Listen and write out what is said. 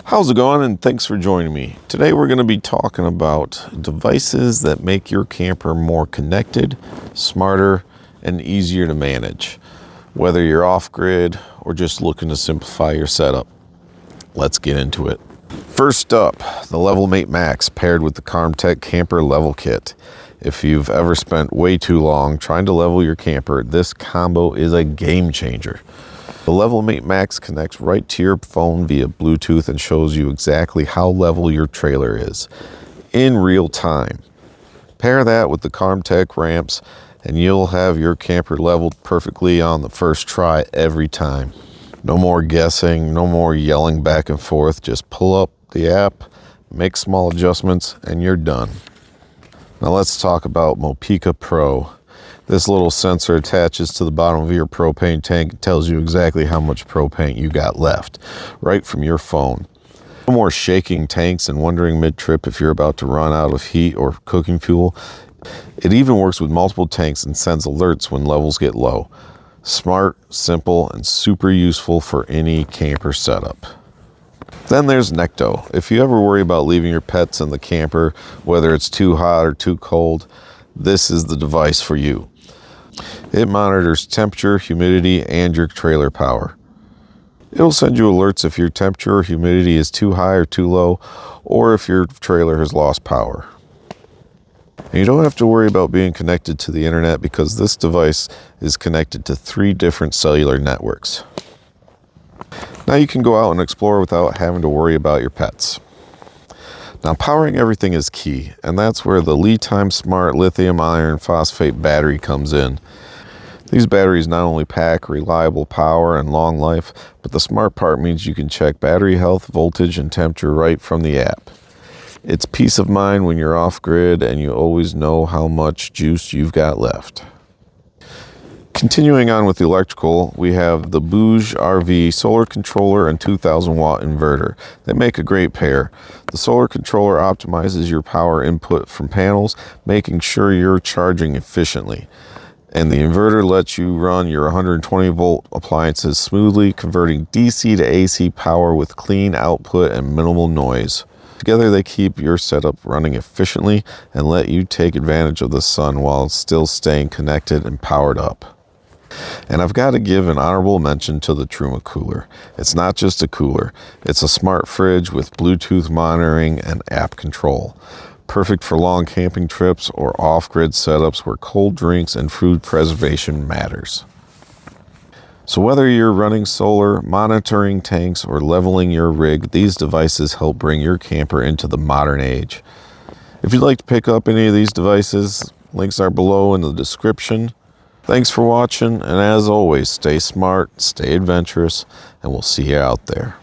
How's it going, and thanks for joining me. Today we're going to be talking about devices that make your camper more connected, smarter, and easier to manage, whether you're off-grid or just looking to simplify your setup. Let's get into it. First up, the LevelMate Max paired with the Carmtek Camper Level Kit. If you've ever spent way too long trying to level your camper, this combo is a game changer. The LevelMate Max connects right to your phone via Bluetooth and shows you exactly how level your trailer is in real time. Pair that with the Carmtek ramps and you'll have your camper leveled perfectly on the first try every time. No more guessing, no more yelling back and forth. Just pull up the app, make small adjustments, and you're done. Now let's talk about Mopeka Pro. This little sensor attaches to the bottom of your propane tank and tells you exactly how much propane you got left, right from your phone. No more shaking tanks and wondering mid-trip if you're about to run out of heat or cooking fuel. It even works with multiple tanks and sends alerts when levels get low. Smart, simple, and super useful for any camper setup. Then there's Necto. If you ever worry about leaving your pets in the camper, whether it's too hot or too cold, this is the device for you. It monitors temperature, humidity, and your trailer power. It'll send you alerts if your temperature or humidity is too high or too low, or if your trailer has lost power. And you don't have to worry about being connected to the internet because this device is connected to 3 different cellular networks. Now you can go out and explore without having to worry about your pets. Now powering everything is key, and that's where the Litime Smart lithium iron phosphate battery comes in. These batteries not only pack reliable power and long life, but the smart part means you can check battery health, voltage, and temperature right from the app. It's peace of mind when you're off-grid and you always know how much juice you've got left. Continuing on with the electrical, we have the BougeRV solar controller and 2000 watt inverter. They make a great pair. The solar controller optimizes your power input from panels, making sure you're charging efficiently. And the inverter lets you run your 120 volt appliances smoothly, converting DC to AC power with clean output and minimal noise. Together they keep your setup running efficiently and let you take advantage of the sun while still staying connected and powered up. And I've got to give an honorable mention to the Truma cooler. It's not just a cooler, it's a smart fridge with Bluetooth monitoring and app control. Perfect for long camping trips or off-grid setups where cold drinks and food preservation matters. So whether you're running solar, monitoring tanks, or leveling your rig, these devices help bring your camper into the modern age. If you'd like to pick up any of these devices, links are below in the description. Thanks for watching, and as always, stay smart, stay adventurous, and we'll see you out there.